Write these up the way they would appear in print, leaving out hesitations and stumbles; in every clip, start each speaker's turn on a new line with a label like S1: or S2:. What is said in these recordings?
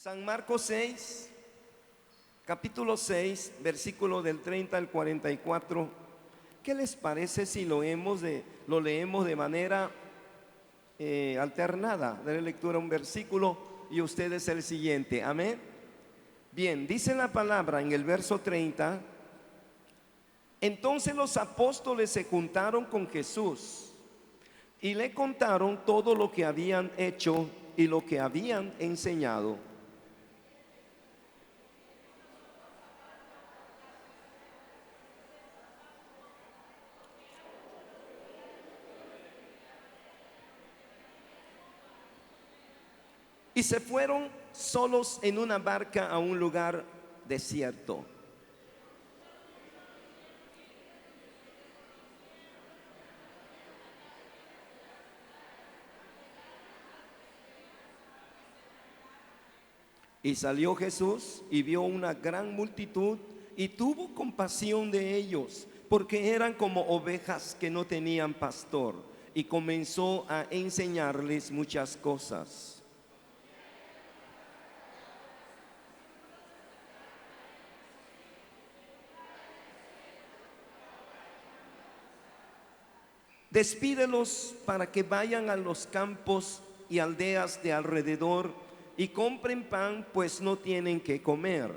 S1: San Marcos 6, capítulo 6, versículo del 30 al 44. ¿Qué les parece si lo leemos de manera alternada? Daré lectura a un versículo y ustedes el siguiente. Amén. Bien, dice la palabra en el verso 30. Entonces los apóstoles se juntaron con Jesús y le contaron todo lo que habían hecho y lo que habían enseñado. Y se fueron solos en una barca a un lugar desierto. Y salió Jesús y vio una gran multitud y tuvo compasión de ellos, porque eran como ovejas que no tenían pastor, y comenzó a enseñarles muchas cosas. Despídelos para que vayan a los campos y aldeas de alrededor y compren pan, pues no tienen que comer.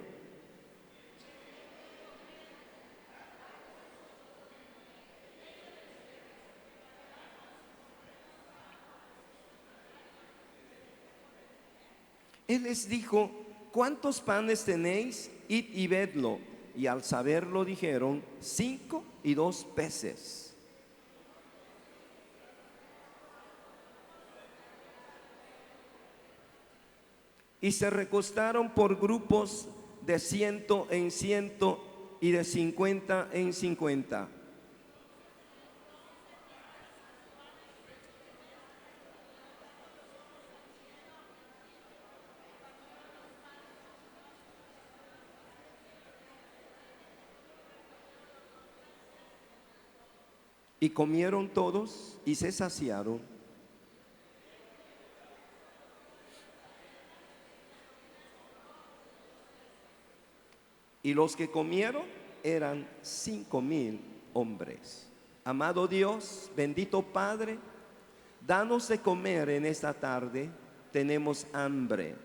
S1: Él les dijo: ¿cuántos panes tenéis? Id y vedlo. Y al saberlo dijeron: 5 y 2 peces. Y se recostaron por grupos de 100 en 100 y de 50 en 50. Y comieron todos y se saciaron. Y los que comieron eran 5,000 hombres. Amado Dios, bendito Padre, danos de comer en esta tarde. Tenemos hambre.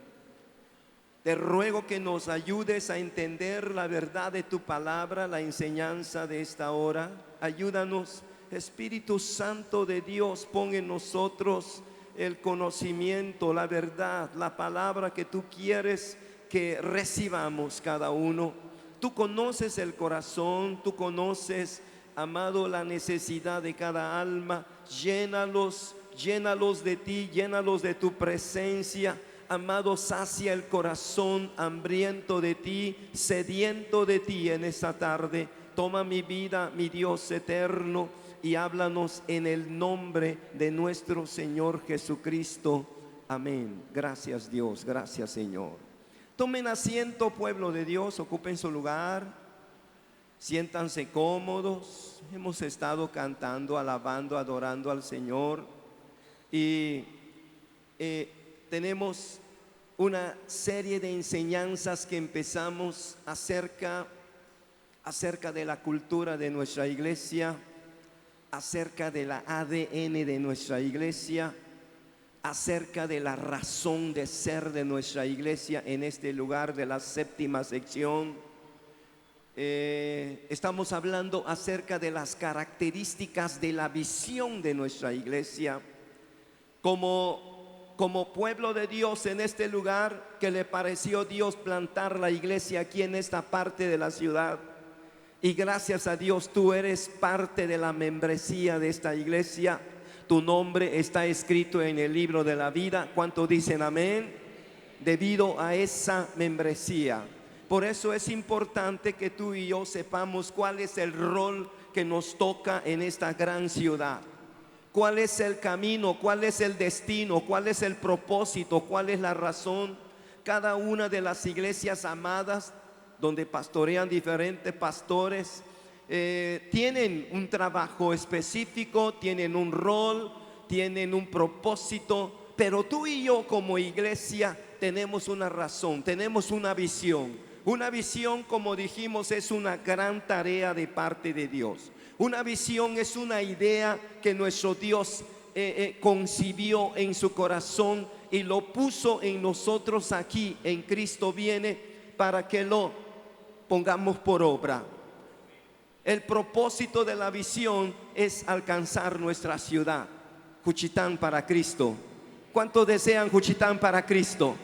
S1: Te ruego que nos ayudes a entender la verdad de tu palabra, la enseñanza de esta hora. Ayúdanos, Espíritu Santo de Dios, pon en nosotros el conocimiento, la verdad, la palabra que tú quieres que recibamos cada uno. Tú conoces el corazón, tú conoces, amado, la necesidad de cada alma. Llénalos de ti, llénalos de tu presencia. Amado, sacia el corazón hambriento de ti, sediento de ti en esta tarde. Toma mi vida, mi Dios eterno, y háblanos en el nombre de nuestro Señor Jesucristo. Amén. Gracias Dios, gracias Señor. Tomen asiento, pueblo de Dios, ocupen su lugar, siéntanse cómodos. Hemos estado cantando, alabando, adorando al Señor y tenemos una serie de enseñanzas que empezamos acerca de la cultura de nuestra iglesia, acerca de la ADN de nuestra iglesia, acerca de la razón de ser de nuestra iglesia en este lugar de la séptima sección. Estamos hablando acerca de las características de la visión de nuestra iglesia como pueblo de Dios en este lugar, que le pareció Dios plantar la iglesia aquí en esta parte de la ciudad. Y gracias a Dios tú eres parte de la membresía de esta iglesia. Tu nombre está escrito en el libro de la vida. ¿Cuánto dicen amén? Debido a esa membresía. Por eso es importante que tú y yo sepamos cuál es el rol que nos toca en esta gran ciudad. ¿Cuál es el camino? ¿Cuál es el destino? ¿Cuál es el propósito? ¿Cuál es la razón? Cada una de las iglesias amadas, donde pastorean diferentes pastores, tienen un trabajo específico, tienen un rol, tienen un propósito, Pero tú y yo como iglesia tenemos una razón, tenemos una visión. Una visión, como dijimos, es una gran tarea de parte de Dios. Una visión es una idea que nuestro Dios concibió en su corazón y lo puso en nosotros aquí en Cristo viene para que lo pongamos por obra. El propósito de la visión es alcanzar nuestra ciudad, Juchitán para Cristo. ¿Cuántos desean Juchitán para Cristo?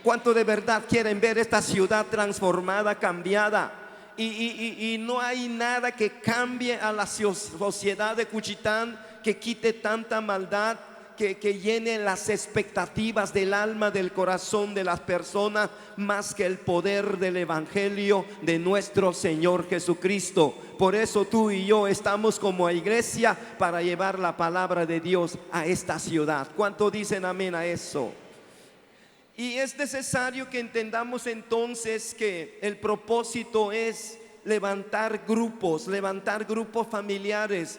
S1: ¿Cuántos de verdad quieren ver esta ciudad transformada, cambiada? Y no hay nada que cambie a la sociedad de Juchitán, que quite tanta maldad, que llene las expectativas del alma, del corazón de las personas, más que el poder del evangelio de nuestro Señor Jesucristo. Por eso tú y yo estamos como iglesia para llevar la palabra de Dios a esta ciudad. ¿Cuántos dicen amén a eso? Y es necesario que entendamos entonces que el propósito es levantar grupos familiares,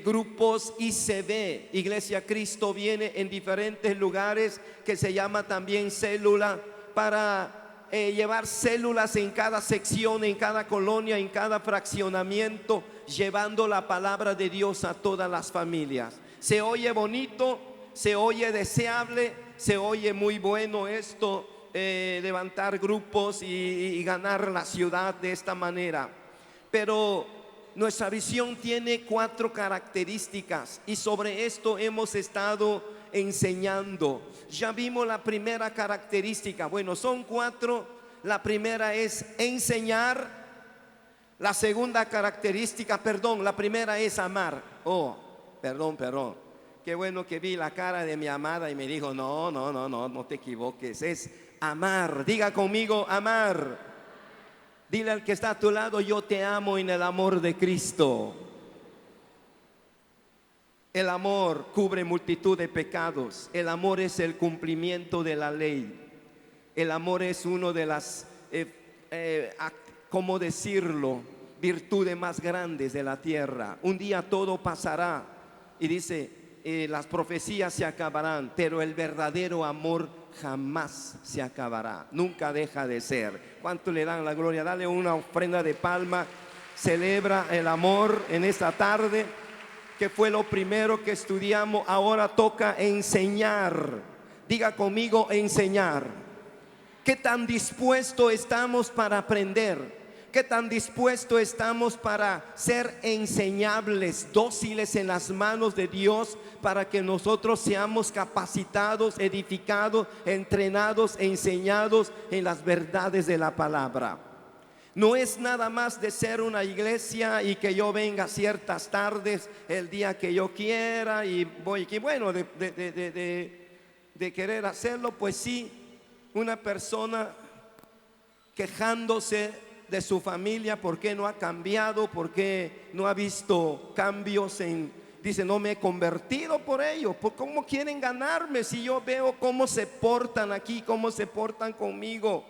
S1: grupos ICB, Iglesia Cristo viene en diferentes lugares, que se llama también célula, para llevar células en cada sección, en cada colonia, en cada fraccionamiento, llevando la palabra de Dios a todas las familias. Se oye bonito, se oye deseable, se oye muy bueno esto, levantar grupos y ganar la ciudad de esta manera. Pero nuestra visión tiene 4 características y sobre esto hemos estado enseñando. Ya vimos la primera característica, bueno, son 4. La primera es enseñar. La segunda característica, la primera es amar. Perdón. Qué bueno que vi la cara de mi amada y me dijo, no te equivoques, es amar. Diga conmigo, amar. Dile al que está a tu lado, yo te amo en el amor de Cristo. El amor cubre multitud de pecados. El amor es el cumplimiento de la ley. El amor es uno de las, ¿cómo decirlo?, virtudes más grandes de la tierra. Un día todo pasará y dice, las profecías se acabarán, pero el verdadero amor jamás se acabará, nunca deja de ser. ¿Cuánto le dan la gloria? Dale una ofrenda de palma. Celebra el amor en esta tarde, que fue lo primero que estudiamos. Ahora toca enseñar. Diga conmigo, enseñar. ¿Qué tan dispuesto estamos para aprender? ¿Qué tan dispuesto estamos para ser enseñables, dóciles en las manos de Dios, para que nosotros seamos capacitados, edificados, entrenados, enseñados en las verdades de la palabra? No es nada más de ser una iglesia y que yo venga ciertas tardes, el día que yo quiera, y voy, que bueno, de querer hacerlo, pues sí, una persona quejándose de su familia, por qué no ha cambiado, por qué no ha visto cambios dice, no me he convertido por ello. ¿Cómo quieren ganarme si yo veo cómo se portan aquí, cómo se portan conmigo?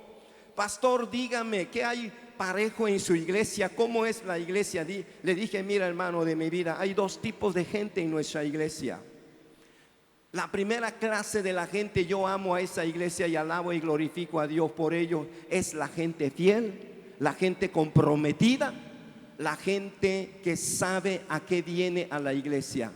S1: Pastor, dígame, ¿qué hay parejo en su iglesia? ¿Cómo es la iglesia? Le dije, mira, hermano de mi vida, hay 2 tipos de gente en nuestra iglesia. La primera clase de la gente, yo amo a esa iglesia y alabo y glorifico a Dios por ello, es la gente fiel, la gente comprometida, la gente que sabe a qué viene a la iglesia.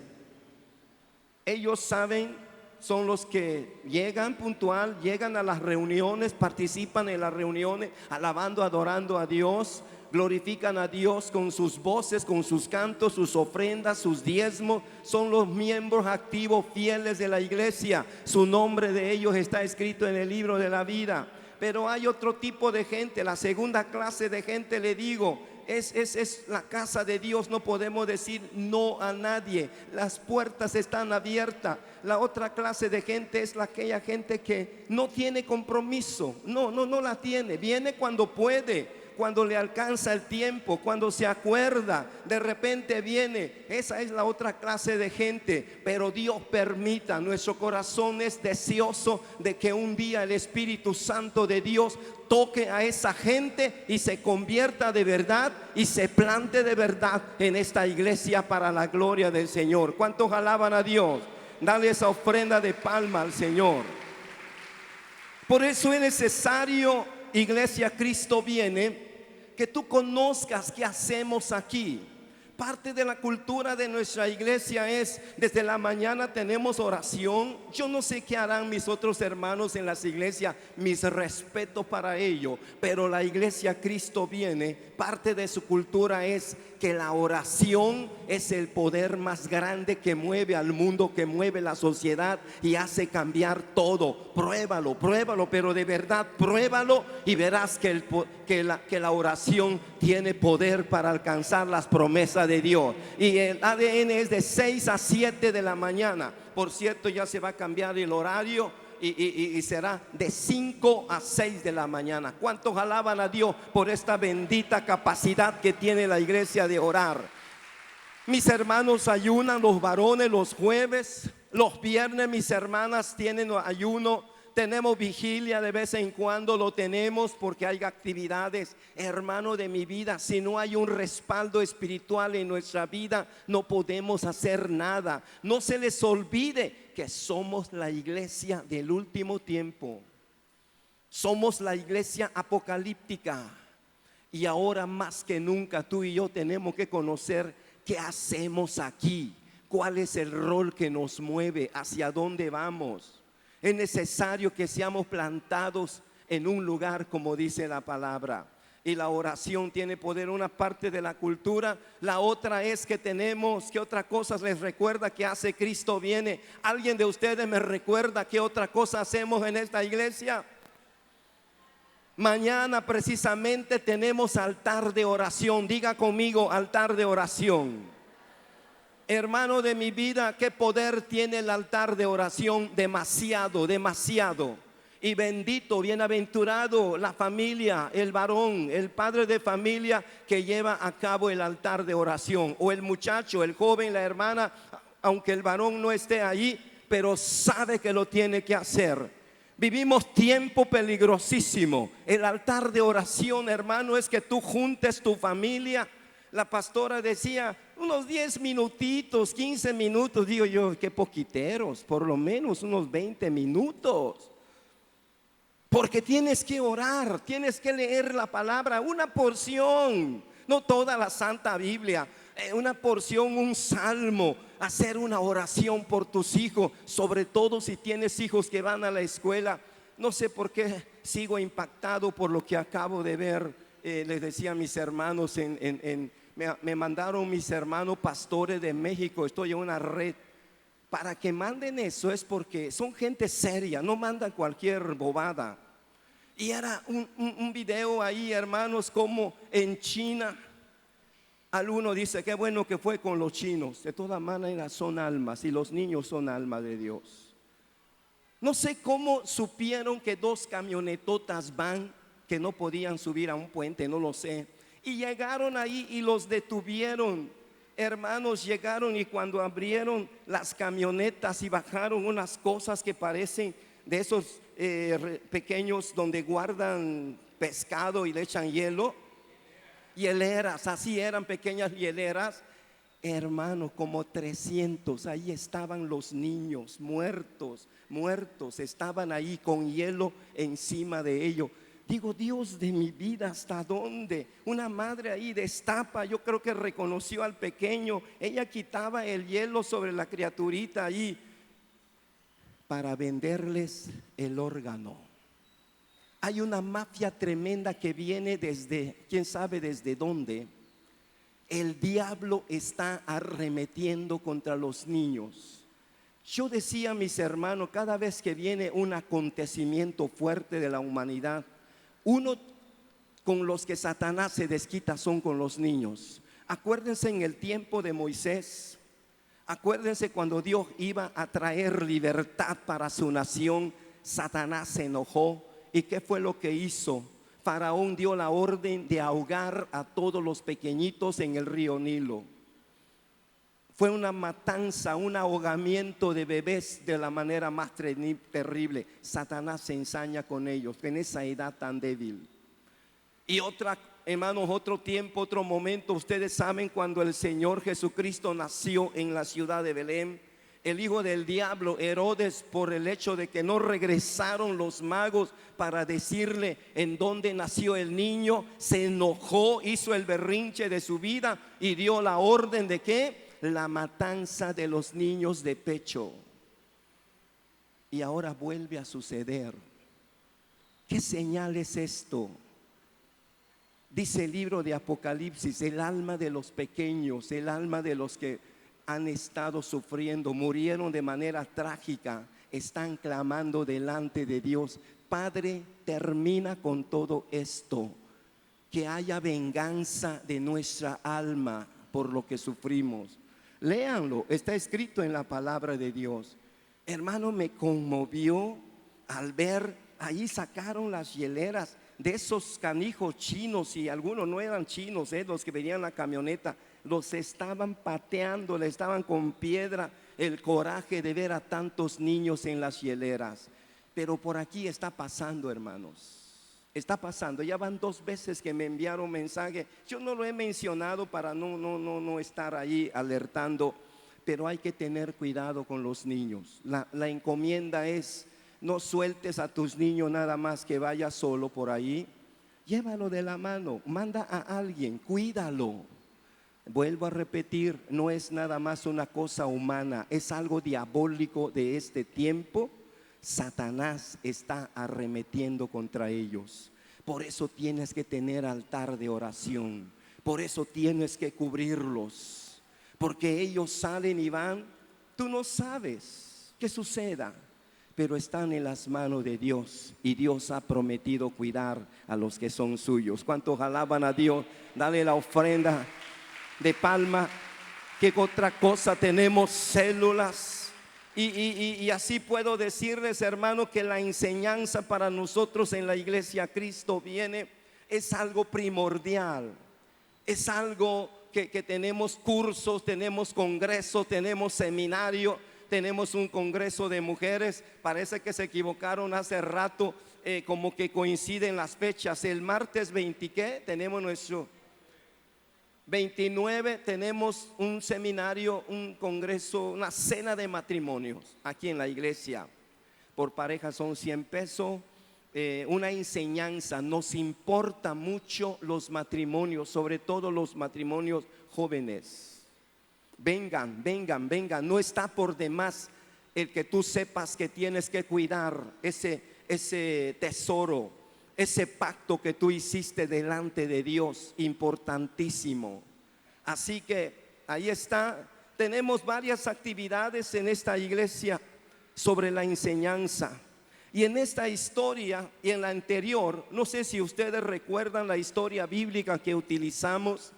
S1: Ellos saben, son los que llegan puntual, llegan a las reuniones, participan en las reuniones, alabando, adorando a Dios, glorifican a Dios con sus voces, con sus cantos, sus ofrendas, sus diezmos. Son los miembros activos fieles de la iglesia. Su nombre de ellos está escrito en el libro de la vida. Pero hay otro tipo de gente, la segunda clase de gente, le digo, es la casa de Dios. No podemos decir no a nadie, las puertas están abiertas. La otra clase de gente es aquella gente que no tiene compromiso, no la tiene, viene cuando puede, cuando le alcanza el tiempo, cuando se acuerda, de repente viene. Esa es la otra clase de gente. Pero Dios permita, nuestro corazón es deseoso de que un día el Espíritu Santo de Dios toque a esa gente y se convierta de verdad y se plante de verdad en esta iglesia para la gloria del Señor. ¿Cuántos alaban a Dios? Dale esa ofrenda de palma al Señor. Por eso es necesario, iglesia, Cristo viene, que tú conozcas qué hacemos aquí. Parte de la cultura de nuestra iglesia es, desde la mañana tenemos oración. Yo no sé qué harán mis otros hermanos en las iglesias, mis respetos para ello, pero la iglesia Cristo viene, parte de su cultura es que la oración es el poder más grande que mueve al mundo, que mueve la sociedad y hace cambiar todo. Pruébalo, pruébalo, pero de verdad pruébalo y verás que la oración tiene poder para alcanzar las promesas de Dios. Y el ADN es de 6 a 7 de la mañana. Por cierto, ya se va a cambiar el horario. Y será de 5 a 6 de la mañana. ¿Cuántos alaban a Dios por esta bendita capacidad que tiene la iglesia de orar? Mis hermanos ayunan, los varones los jueves, los viernes mis hermanas tienen ayuno. Tenemos vigilia de vez en cuando, lo tenemos porque hay actividades. Hermano de mi vida, si no hay un respaldo espiritual en nuestra vida, no podemos hacer nada. No se les olvide que somos la iglesia del último tiempo. Somos la iglesia apocalíptica. Y ahora más que nunca tú y yo tenemos que conocer qué hacemos aquí, cuál es el rol que nos mueve, hacia dónde vamos. Es necesario que seamos plantados en un lugar, como dice la palabra. Y la oración tiene poder, una parte de la cultura. La otra es que tenemos, ¿qué otra cosa les recuerda que hace Cristo viene? ¿Alguien de ustedes me recuerda qué otra cosa hacemos en esta iglesia? Mañana precisamente tenemos altar de oración. Diga conmigo, altar de oración. Hermano de mi vida, ¿qué poder tiene el altar de oración? Demasiado, demasiado. Y bendito, bienaventurado la familia, el varón, el padre de familia que lleva a cabo el altar de oración. O el muchacho, el joven, la hermana, aunque el varón no esté allí, pero sabe que lo tiene que hacer. Vivimos tiempo peligrosísimo. El altar de oración, hermano, es que tú juntes tu familia. La pastora decía, unos 10 minutitos, 15 minutos. Digo yo, qué poquiteros, por lo menos unos 20 minutos. Porque tienes que orar, tienes que leer la palabra, una porción, no toda la Santa Biblia, una porción, un salmo, hacer una oración por tus hijos, sobre todo si tienes hijos que van a la escuela. No sé por qué sigo impactado por lo que acabo de ver. Les decía a mis hermanos, me mandaron mis hermanos pastores de México, estoy en una red. Para que manden eso es porque son gente seria, no mandan cualquier bobada. Y era un video ahí, hermanos, como en China. Alguno dice, qué bueno que fue con los chinos. De todas maneras son almas y los niños son almas de Dios. No sé cómo supieron que 2 camionetotas van, que no podían subir a un puente, no lo sé. Y llegaron ahí y los detuvieron. Hermanos, llegaron y cuando abrieron las camionetas y bajaron unas cosas que parecen de esos pequeños donde guardan pescado y le echan hielo, hieleras, así eran, pequeñas hieleras. Hermano, como 300, ahí estaban los niños muertos, estaban ahí con hielo encima de ellos. Digo, Dios de mi vida, ¿hasta dónde? Una madre ahí destapa, yo creo que reconoció al pequeño. Ella quitaba el hielo sobre la criaturita ahí para venderles el órgano. Hay una mafia tremenda que viene desde, quién sabe desde dónde. El diablo está arremetiendo contra los niños. Yo decía a mis hermanos, cada vez que viene un acontecimiento fuerte de la humanidad, uno con los que Satanás se desquita son con los niños. Acuérdense en el tiempo de Moisés, acuérdense cuando Dios iba a traer libertad para su nación, Satanás se enojó. ¿Y qué fue lo que hizo? Faraón dio la orden de ahogar a todos los pequeñitos en el río Nilo. Fue una matanza, un ahogamiento de bebés de la manera más terrible. Satanás se ensaña con ellos en esa edad tan débil. Y otra, hermanos, otro tiempo, otro momento. Ustedes saben cuando el Señor Jesucristo nació en la ciudad de Belén. el hijo del diablo, Herodes, por el hecho de que no regresaron los magos para decirle en dónde nació el niño, se enojó, hizo el berrinche de su vida y dio la orden de ¿qué? La matanza de los niños de pecho. Y ahora vuelve a suceder. ¿Qué señal es esto? Dice el libro de Apocalipsis, el alma de los pequeños, el alma de los que han estado sufriendo, murieron de manera trágica, están clamando delante de Dios. Padre, termina con todo esto, que haya venganza de nuestra alma por lo que sufrimos. Léanlo, está escrito en la palabra de Dios. Hermano, me conmovió al ver, ahí sacaron las hieleras de esos canijos chinos, y algunos no eran chinos, los que venían en la camioneta, los estaban pateando, le estaban con piedra. El coraje de ver a tantos niños en las hieleras. Pero por aquí está pasando, hermanos, está pasando. Ya van 2 veces que me enviaron mensaje. Yo no lo he mencionado para no estar ahí alertando, pero hay que tener cuidado con los niños. La encomienda es: no sueltes a tus niños nada más que vaya solo por ahí. Llévalo de la mano, manda a alguien, cuídalo. Vuelvo a repetir, no es nada más una cosa humana, es algo diabólico de este tiempo. Satanás está arremetiendo contra ellos. Por eso tienes que tener altar de oración. Por eso tienes que cubrirlos, porque ellos salen y van. Tú no sabes qué suceda, pero están en las manos de Dios, y Dios ha prometido cuidar a los que son suyos. ¿Cuántos alaban a Dios? Dale la ofrenda de palma. ¿Qué otra cosa tenemos? Células. Y así puedo decirles, hermano, que la enseñanza para nosotros en la iglesia Cristo viene, es algo primordial. Es algo que tenemos cursos, tenemos congresos, tenemos seminario, tenemos un congreso de mujeres. Parece que se equivocaron hace rato, como que coinciden las fechas. El martes 20, ¿qué? Tenemos nuestro 29, tenemos un seminario, un congreso, una cena de matrimonios aquí en la iglesia. Por pareja son 100 pesos. Una enseñanza. Nos importa mucho los matrimonios, sobre todo los matrimonios jóvenes. Vengan. No está por demás el que tú sepas que tienes que cuidar ese tesoro, ese pacto que tú hiciste delante de Dios, importantísimo. Así que ahí está. Tenemos varias actividades en esta iglesia sobre la enseñanza. Y en esta historia y en la anterior, no sé si ustedes recuerdan la historia bíblica que utilizamos,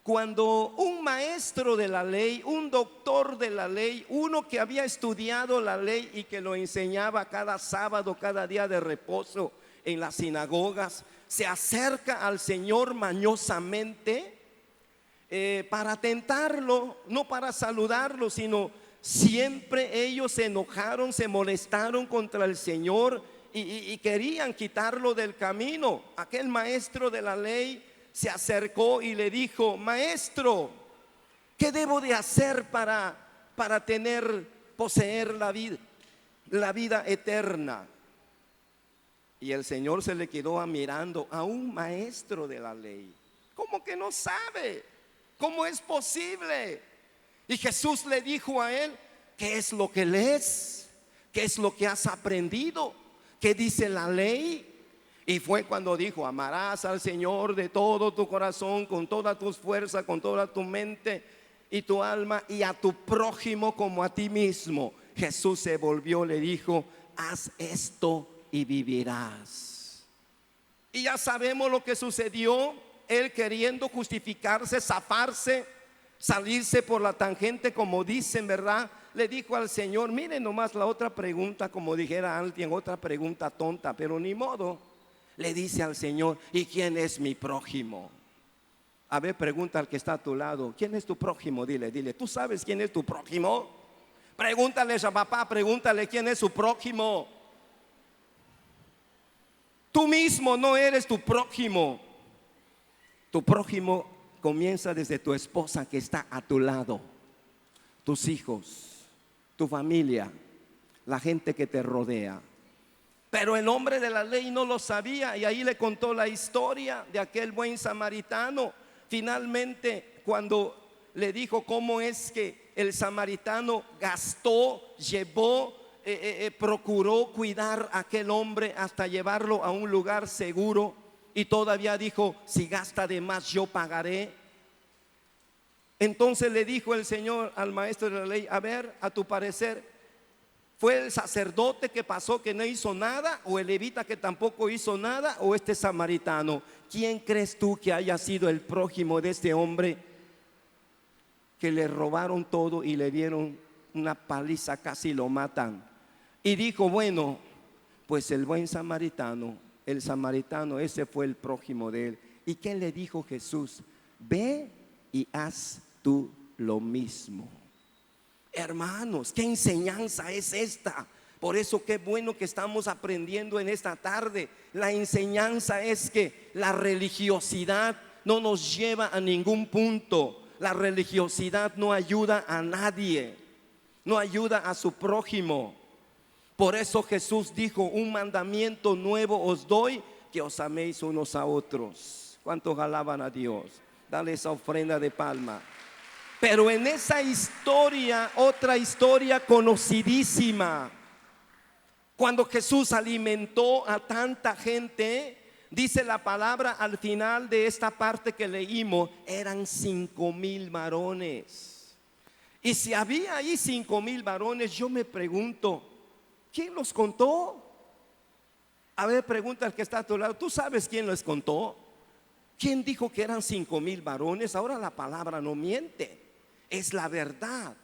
S1: cuando un maestro de la ley, un doctor de la ley, uno que había estudiado la ley y que lo enseñaba cada sábado, cada día de reposo en las sinagogas, se acerca al Señor mañosamente para tentarlo, no para saludarlo, sino siempre ellos se enojaron, se molestaron contra el Señor y querían quitarlo del camino. Aquel maestro de la ley se acercó y le dijo: maestro, ¿qué debo de hacer para poseer la vida eterna? Y el Señor se le quedó mirando a un maestro de la ley. ¿Cómo que no sabe? ¿Cómo es posible? Y Jesús le dijo a él: ¿qué es lo que lees? ¿Qué es lo que has aprendido? ¿Qué dice la ley? Y fue cuando dijo: amarás al Señor de todo tu corazón, con todas tus fuerzas, con toda tu mente y tu alma, y a tu prójimo como a ti mismo. Jesús se volvió, le dijo: haz esto y vivirás. Y ya sabemos lo que sucedió. Él, queriendo justificarse, zafarse, salirse por la tangente, como dicen, ¿verdad? Le dijo al Señor: miren nomás la otra pregunta, como dijera alguien, otra pregunta tonta, pero ni modo. Le dice al Señor: ¿y quién es mi prójimo? A ver, pregunta al que está a tu lado: ¿quién es tu prójimo? Dile, ¿tú sabes quién es tu prójimo? Pregúntale a papá, pregúntale quién es su prójimo. Tú mismo no eres tu prójimo. Tu prójimo comienza desde tu esposa que está a tu lado, tus hijos, tu familia, la gente que te rodea. Pero el hombre de la ley no lo sabía, y ahí le contó la historia de aquel buen samaritano. Finalmente, cuando le dijo cómo es que el samaritano gastó, llevó, procuró cuidar a aquel hombre hasta llevarlo a un lugar seguro, y todavía dijo: si gasta de más, yo pagaré. Entonces le dijo el Señor al maestro de la ley: a ver, a tu parecer, ¿fue el sacerdote que pasó que no hizo nada, o el levita que tampoco hizo nada, o este samaritano? ¿Quién crees tú que haya sido el prójimo de este hombre que le robaron todo y le dieron una paliza, casi lo matan? Y dijo: bueno, pues el buen samaritano, el samaritano, ese fue el prójimo de él. ¿Y qué le dijo Jesús? Ve y haz tú lo mismo. Hermanos, ¿qué enseñanza es esta? Por eso qué bueno que estamos aprendiendo en esta tarde. La enseñanza es que la religiosidad no nos lleva a ningún punto. La religiosidad no ayuda a nadie, no ayuda a su prójimo. Por eso Jesús dijo: un mandamiento nuevo os doy, que os améis unos a otros. ¿Cuántos alaban a Dios? Dale esa ofrenda de palma. Pero en esa historia, otra historia conocidísima, cuando Jesús alimentó a tanta gente, dice la palabra al final de esta parte que leímos, eran 5,000 varones. Y si había ahí 5,000 varones, yo me pregunto, ¿quién los contó? A ver, pregunta al que está a tu lado: ¿tú sabes quién los contó? ¿Quién dijo que eran 5,000 varones? Ahora la palabra no miente, es la verdad.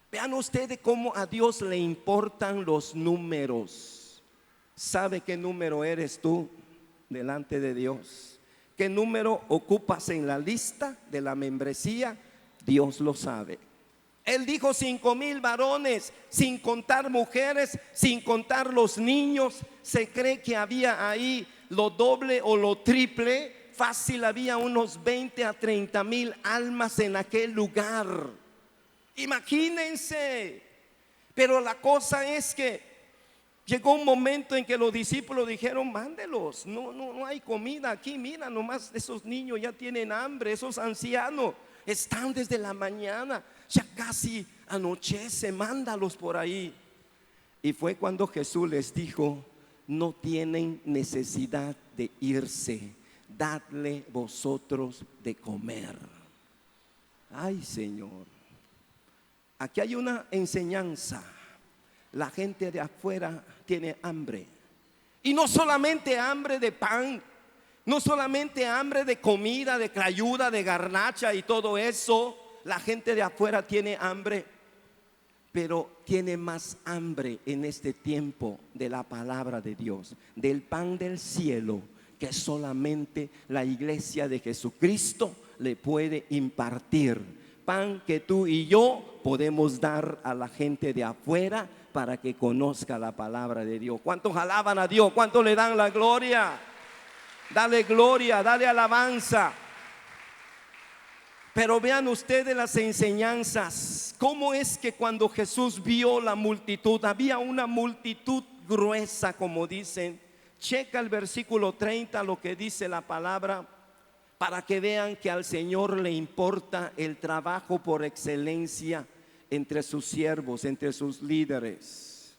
S1: Vean ustedes cómo a Dios le importan los números. ¿Sabe qué número eres tú delante de Dios? ¿Qué número ocupas en la lista de la membresía? Dios lo sabe. Él dijo 5,000 varones, sin contar mujeres, sin contar los niños. Se cree que había ahí lo doble o lo triple. Fácil, había unos 20 a 30,000 almas en aquel lugar. Imagínense. Pero la cosa es que llegó un momento en que los discípulos dijeron: mándelos, no hay comida aquí. Mira nomás, esos niños ya tienen hambre, esos ancianos están desde la mañana, ya casi anochece, mándalos por ahí. Y fue cuando Jesús les dijo: no tienen necesidad de irse, dadle vosotros de comer. Ay, Señor, aquí hay una enseñanza. La gente de afuera tiene hambre, y no solamente hambre de pan, no solamente hambre de comida, de crayuda, de garnacha y todo eso. La gente de afuera tiene hambre, pero tiene más hambre en este tiempo de la palabra de Dios, del pan del cielo, que solamente la iglesia de Jesucristo le puede impartir. Pan que tú y yo podemos dar a la gente de afuera para que conozca la palabra de Dios. ¿Cuántos alaban a Dios? ¿Cuántos le dan la gloria? Dale gloria, dale alabanza. Pero vean ustedes las enseñanzas. ¿Cómo es que cuando Jesús vio la multitud, había una multitud gruesa, como dicen? Checa el versículo 30, lo que dice la palabra, para que vean que al Señor le importa el trabajo por excelencia entre sus siervos, entre sus líderes.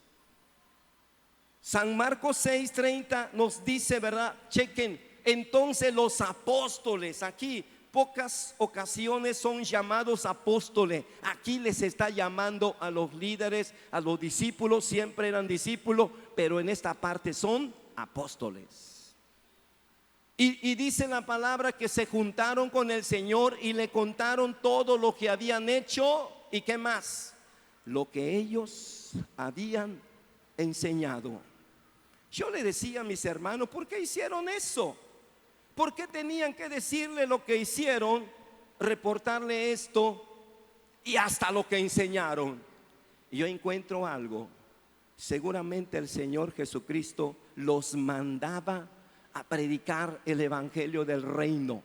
S1: San Marcos 6:30 nos dice, ¿verdad? Chequen, entonces los apóstoles, aquí pocas ocasiones son llamados apóstoles, aquí les está llamando a los líderes, a los discípulos. Siempre eran discípulos, pero en esta parte son apóstoles. Y dice la palabra que se juntaron con el Señor y le contaron todo lo que habían hecho. ¿Y qué más? Lo que ellos habían enseñado. Yo le decía a mis hermanos: ¿por qué hicieron eso? ¿Por qué tenían que decirle lo que hicieron, reportarle esto y hasta lo que enseñaron? Y yo encuentro algo. Seguramente el Señor Jesucristo los mandaba a predicar el evangelio del reino,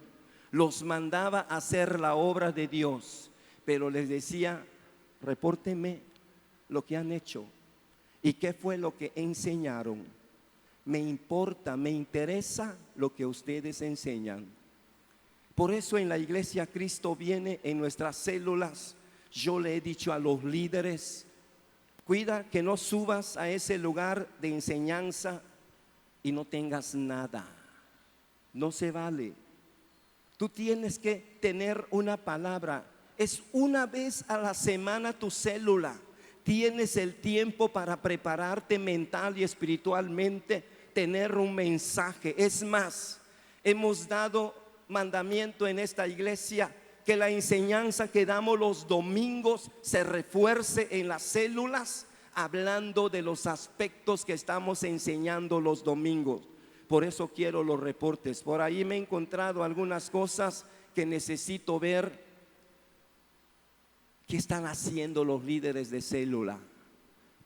S1: los mandaba a hacer la obra de Dios, pero les decía: repórtenme lo que han hecho y qué fue lo que enseñaron. Me importa, me interesa lo que ustedes enseñan. Por eso en la iglesia Cristo viene, en nuestras células, yo le he dicho a los líderes: cuida que no subas a ese lugar de enseñanza y no tengas nada. No se vale. Tú tienes que tener una palabra. Es una vez a la semana tu célula. Tienes el tiempo para prepararte mental y espiritualmente, tener un mensaje. Es más, hemos dado mandamiento en esta iglesia que la enseñanza que damos los domingos se refuerce en las células, hablando de los aspectos que estamos enseñando los domingos. Por eso quiero los reportes. Por ahí me he encontrado algunas cosas que necesito ver. ¿Qué están haciendo los líderes de célula?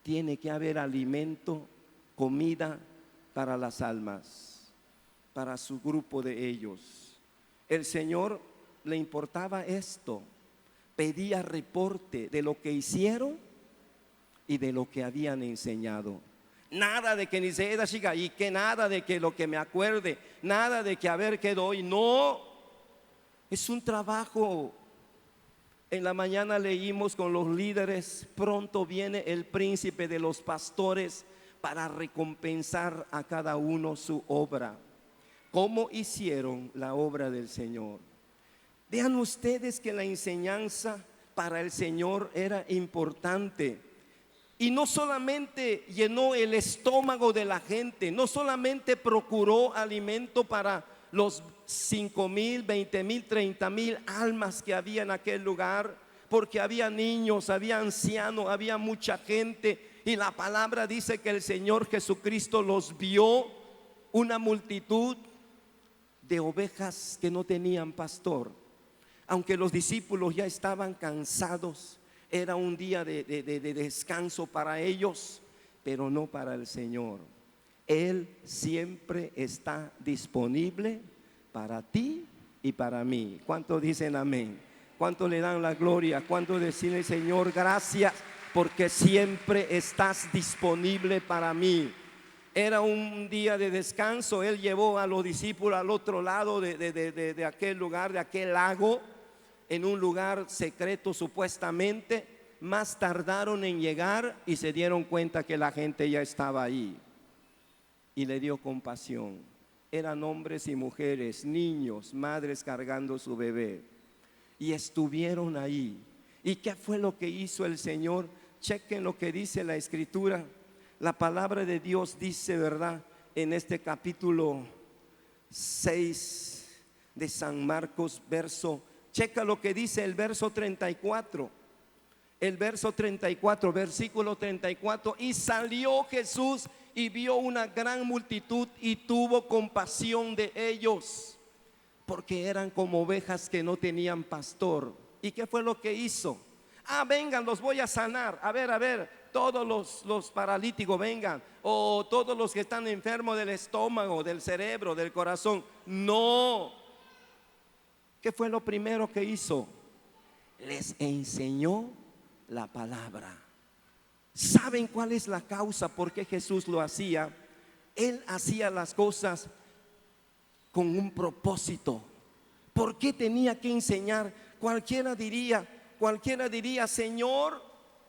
S1: Tiene que haber alimento, comida para las almas, para su grupo de ellos. El Señor le importaba esto. Pedía reporte de lo que hicieron y de lo que habían enseñado. Nada de que ni se da chica y que nada de que lo que me acuerde, nada de que a ver qué doy. No, es un trabajo. En la mañana leímos con los líderes: pronto viene el príncipe de los pastores para recompensar a cada uno su obra. ¿Cómo hicieron la obra del Señor? Vean ustedes que la enseñanza para el Señor era importante. Y no solamente llenó el estómago de la gente, no solamente procuró alimento para los 5,000, 20,000, 30,000 almas que había en aquel lugar, porque había niños, había ancianos, había mucha gente. Y la palabra dice que el Señor Jesucristo los vio, una multitud de ovejas que no tenían pastor. Aunque los discípulos ya estaban cansados, era un día de descanso para ellos, pero no para el Señor. Él siempre está disponible para ti y para mí. ¿Cuántos dicen amén? ¿Cuántos le dan la gloria? ¿Cuántos deciden: Señor, gracias porque siempre estás disponible para mí? Era un día de descanso. Él llevó a los discípulos al otro lado de aquel lugar, de aquel lago, en un lugar secreto supuestamente. Más tardaron en llegar y se dieron cuenta que la gente ya estaba ahí, y le dio compasión. Eran hombres y mujeres, niños, madres cargando su bebé, y estuvieron ahí. ¿Y qué fue lo que hizo el Señor? Chequen lo que dice la Escritura. La palabra de Dios dice, ¿verdad?, en este capítulo 6 de San Marcos, checa lo que dice el verso 34. El verso 34, versículo 34: y salió Jesús y vio una gran multitud y tuvo compasión de ellos, porque eran como ovejas que no tenían pastor. ¿Y qué fue lo que hizo? Vengan, los voy a sanar. A ver, todos los paralíticos vengan, o todos los que están enfermos del estómago, del cerebro, del corazón. No. ¿Qué fue lo primero que hizo? Les enseñó la palabra. ¿Saben cuál es la causa por qué Jesús lo hacía? Él hacía las cosas con un propósito. ¿Por qué tenía que enseñar? Cualquiera diría: Señor,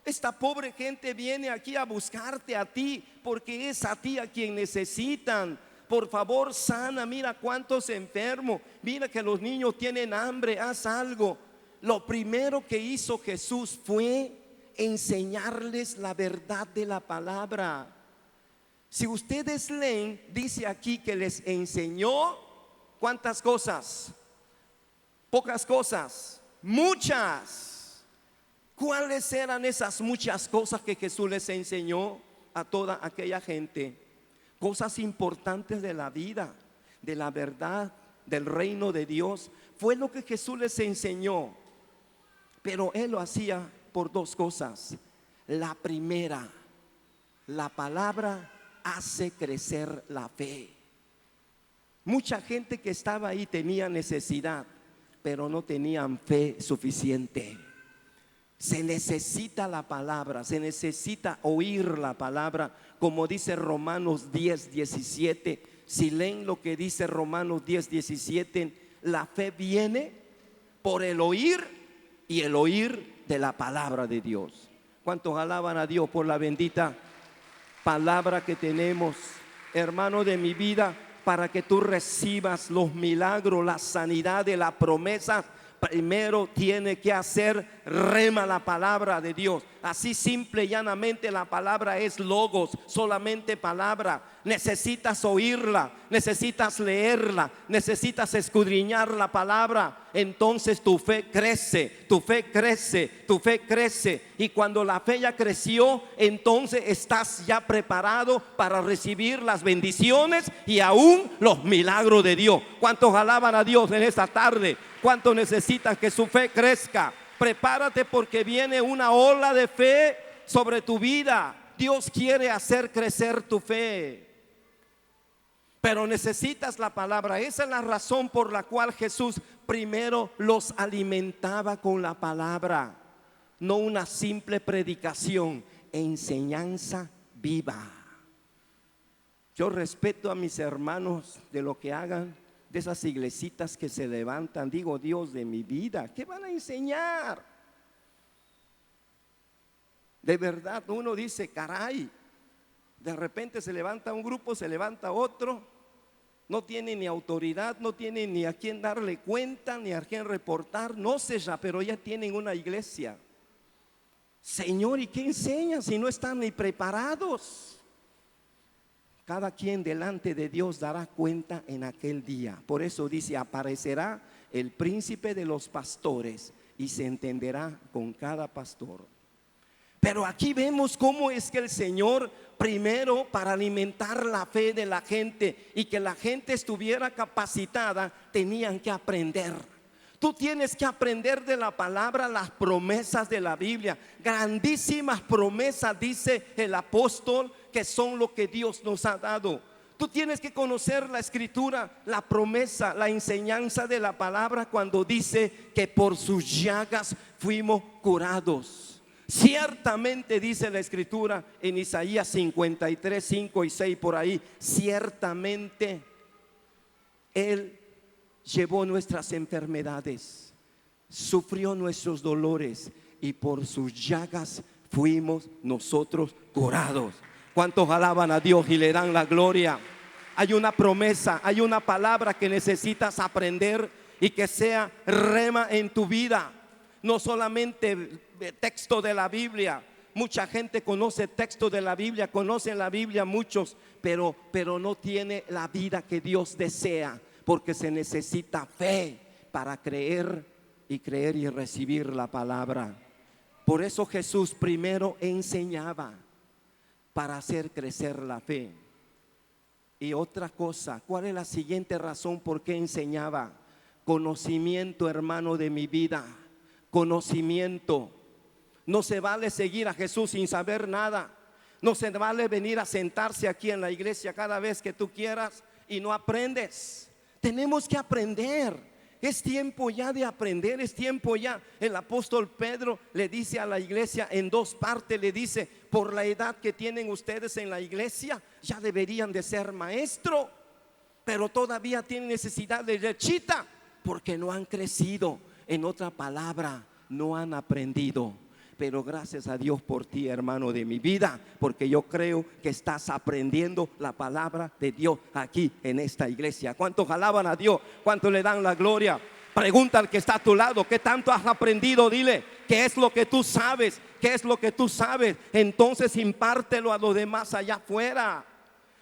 S1: esta pobre gente viene aquí a buscarte a ti, porque es a ti a quien necesitan. Por favor, sana. Mira cuántos enfermos, mira que los niños tienen hambre, haz algo. Lo primero que hizo Jesús fue enseñarles la verdad de la palabra. Si ustedes leen, dice aquí que les enseñó ¿cuántas cosas? Pocas cosas, muchas. ¿Cuáles eran esas muchas cosas que Jesús les enseñó a toda aquella gente? Cosas importantes de la vida, de la verdad, del reino de Dios. Fue lo que Jesús les enseñó. Pero Él lo hacía por dos cosas. La primera, la palabra hace crecer la fe. Mucha gente que estaba ahí tenía necesidad, pero no tenían fe suficiente. Se necesita la palabra, se necesita oír la palabra, como dice Romanos 10:17. Si leen lo que dice Romanos 10:17, la fe viene por el oír y el oír de la palabra de Dios. ¿Cuántos alaban a Dios por la bendita palabra que tenemos, hermano de mi vida? Para que tú recibas los milagros, la sanidad de la promesa, primero tiene que hacer rema la palabra de Dios. Así simple y llanamente la palabra es logos, solamente palabra. Necesitas oírla, necesitas leerla, necesitas escudriñar la palabra. Entonces tu fe crece, tu fe crece, tu fe crece. Y cuando la fe ya creció, entonces estás ya preparado para recibir las bendiciones y aún los milagros de Dios. ¿Cuántos alaban a Dios en esta tarde? ¿Cuántos necesitan que su fe crezca? Prepárate, porque viene una ola de fe sobre tu vida. Dios quiere hacer crecer tu fe, pero necesitas la palabra. Esa es la razón por la cual Jesús primero los alimentaba con la palabra, no una simple predicación, enseñanza viva. Yo respeto a mis hermanos de lo que hagan, de esas iglesitas que se levantan. Digo, Dios de mi vida, ¿qué van a enseñar? De verdad, uno dice, caray, de repente se levanta un grupo, se levanta otro, no tiene ni autoridad, no tiene ni a quién darle cuenta, ni a quién reportar, no sé ya, pero ya tienen una iglesia. Señor, ¿y qué enseñan si no están ni preparados? Cada quien delante de Dios dará cuenta en aquel día. Por eso dice, aparecerá el príncipe de los pastores y se entenderá con cada pastor. Pero aquí vemos cómo es que el Señor, primero, para alimentar la fe de la gente y que la gente estuviera capacitada, tenían que aprender. Tú tienes que aprender de la palabra las promesas de la Biblia. Grandísimas promesas, dice el apóstol, que son lo que Dios nos ha dado. Tú tienes que conocer la escritura, la promesa, la enseñanza de la palabra, cuando dice que por sus llagas fuimos curados. Ciertamente dice la escritura en Isaías 53, 5 y 6 por ahí, ciertamente Él llevó nuestras enfermedades, sufrió nuestros dolores y por sus llagas fuimos nosotros curados. ¿Cuántos alaban a Dios y le dan la gloria? Hay una promesa, hay una palabra que necesitas aprender y que sea rema en tu vida. No solamente texto de la Biblia. Mucha gente conoce texto de la Biblia, conocen la Biblia muchos, pero no tiene la vida que Dios desea. Porque se necesita fe para creer y recibir la palabra. Por eso Jesús primero enseñaba para hacer crecer la fe. Y otra cosa, ¿cuál es la siguiente razón por qué enseñaba? Conocimiento, hermano de mi vida, conocimiento. No se vale seguir a Jesús sin saber nada. No se vale venir a sentarse aquí en la iglesia cada vez que tú quieras y no aprendes. Tenemos que aprender. Es tiempo ya de aprender, es tiempo ya. El apóstol Pedro le dice a la iglesia en dos partes, le dice, por la edad que tienen ustedes en la iglesia, ya deberían de ser maestro, pero todavía tienen necesidad de lechita, porque no han crecido. En otra palabra, no han aprendido. Pero gracias a Dios por ti, hermano de mi vida, porque yo creo que estás aprendiendo la palabra de Dios aquí en esta iglesia. ¿Cuántos alaban a Dios? ¿Cuántos le dan la gloria? Pregunta al que está a tu lado, ¿qué tanto has aprendido? Dile, ¿qué es lo que tú sabes? ¿Qué es lo que tú sabes? Entonces impártelo a los demás allá afuera.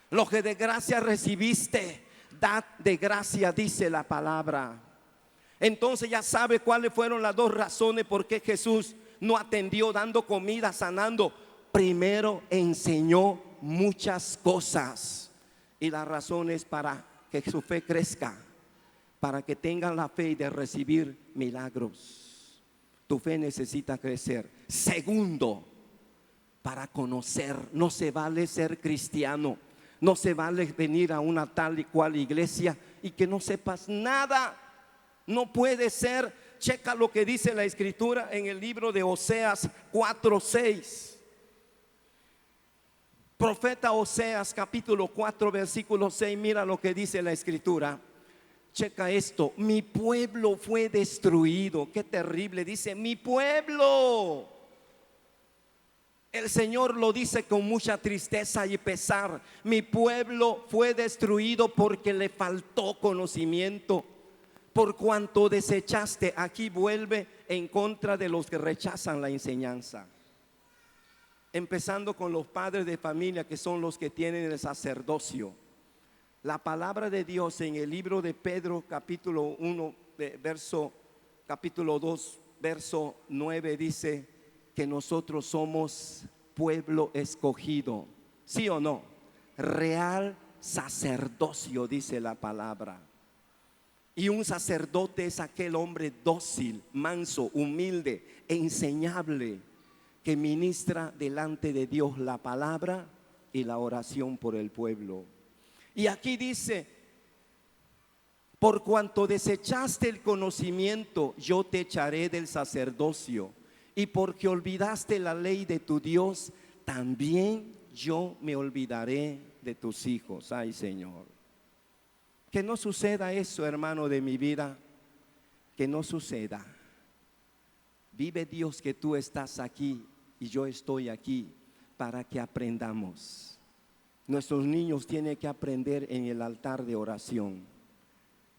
S1: Lo que de gracia recibiste, dad de gracia, dice la palabra. Entonces ya sabe cuáles fueron las dos razones por qué Jesús no atendió dando comida, sanando. Primero enseñó muchas cosas, y la razón es para que su fe crezca, para que tengan la fe de recibir milagros. Tu fe necesita crecer. Segundo, para conocer. No se vale ser cristiano, no se vale venir a una tal y cual iglesia y que no sepas nada. No puede ser. checa lo que dice la escritura en el libro de Oseas 4:6. Profeta Oseas capítulo 4 versículo 6. Mira lo que dice la escritura. Checa esto: mi pueblo fue destruido. Qué terrible, dice mi pueblo. El Señor lo dice con mucha tristeza y pesar. Mi pueblo fue destruido porque le faltó conocimiento. Por cuanto desechaste, aquí vuelve en contra de los que rechazan la enseñanza. Empezando con los padres de familia, que son los que tienen el sacerdocio. La palabra de Dios en el libro de Pedro capítulo 1 capítulo 2 verso 9 dice que nosotros somos pueblo escogido. ¿Sí o no? Real sacerdocio, dice la palabra. Y un sacerdote es aquel hombre dócil, manso, humilde, enseñable, que ministra delante de Dios la palabra y la oración por el pueblo. Y aquí dice: por cuanto desechaste el conocimiento, yo te echaré del sacerdocio, y porque olvidaste la ley de tu Dios, también yo me olvidaré de tus hijos. Ay, Señor, que no suceda eso, hermano de mi vida, que no suceda. Vive Dios que tú estás aquí y yo estoy aquí para que aprendamos. Nuestros niños tienen que aprender en el altar de oración.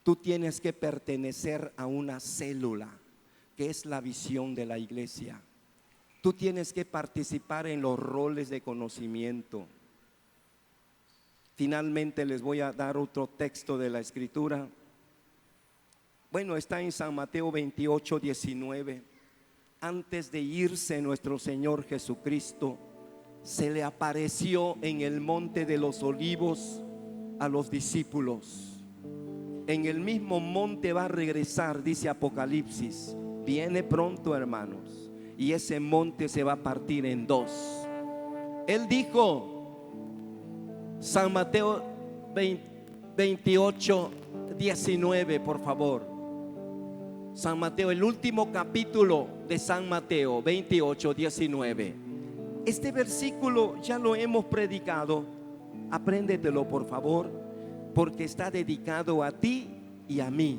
S1: Tú tienes que pertenecer a una célula, que es la visión de la iglesia. Tú tienes que participar en los roles de conocimiento. Finalmente les voy a dar otro texto de la escritura. Bueno, está en San Mateo 28:19. Antes de irse nuestro Señor Jesucristo se le apareció en el monte de los olivos a los discípulos. En el mismo monte va a regresar, dice Apocalipsis. Viene pronto, hermanos, y ese monte se va a partir en dos. Él dijo, San Mateo 28:19, por favor. San Mateo, el último capítulo de San Mateo 28:19. Este versículo ya lo hemos predicado. Apréndetelo, por favor, porque está dedicado a ti y a mí.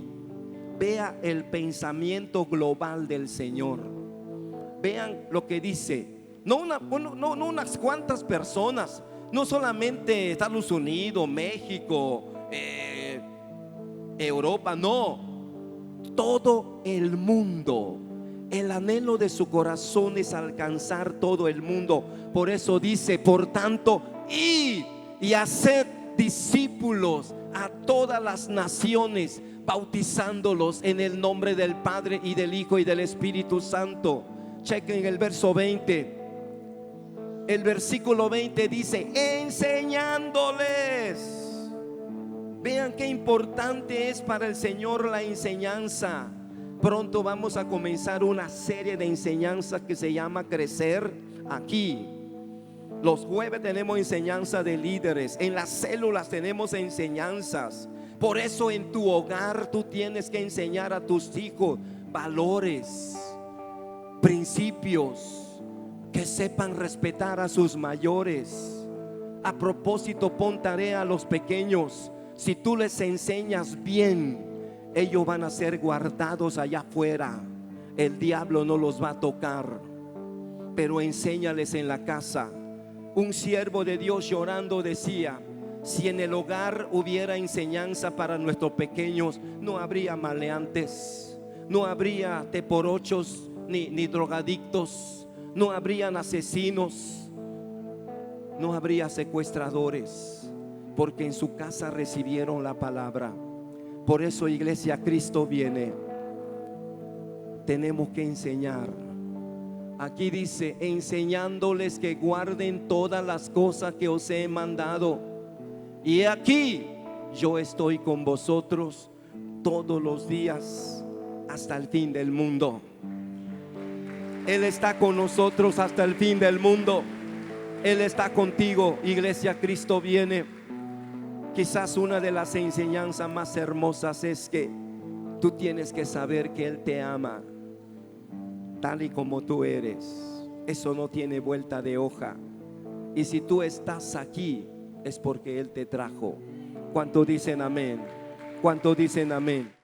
S1: Vea el pensamiento global del Señor. Vean lo que dice. No unas cuantas personas, no solamente Estados Unidos, México, Europa, no, todo el mundo. El anhelo de su corazón es alcanzar todo el mundo. Por eso dice: por tanto, id y haced discípulos a todas las naciones, bautizándolos en el nombre del Padre y del Hijo y del Espíritu Santo. Chequen el verso 20. El versículo 20 dice: enseñándoles. Vean qué importante es para el Señor la enseñanza. Pronto vamos a comenzar una serie de enseñanzas que se llama Crecer aquí. Los jueves tenemos enseñanza de líderes. En las células tenemos enseñanzas. Por eso en tu hogar tú tienes que enseñar a tus hijos valores, principios, que sepan respetar a sus mayores. A propósito, pon tarea a los pequeños. Si tú les enseñas bien, ellos van a ser guardados allá afuera. El diablo no los va a tocar. Pero enséñales en la casa. Un siervo de Dios llorando decía: si en el hogar hubiera enseñanza para nuestros pequeños, no habría maleantes, no habría teporochos ni drogadictos, no habrían asesinos, no habría secuestradores, porque en su casa recibieron la palabra. Por eso, iglesia, Cristo viene. Tenemos que enseñar. Aquí dice: enseñándoles que guarden todas las cosas que os he mandado. Y aquí yo estoy con vosotros todos los días hasta el fin del mundo. Él está con nosotros hasta el fin del mundo. Él está contigo, iglesia. Cristo viene. Quizás una de las enseñanzas más hermosas es que Tú tienes que saber que Él te ama tal y como tú eres. Eso no tiene vuelta de hoja. Y si tú estás aquí, es porque Él te trajo. ¿Cuánto dicen amén? ¿Cuánto dicen amén?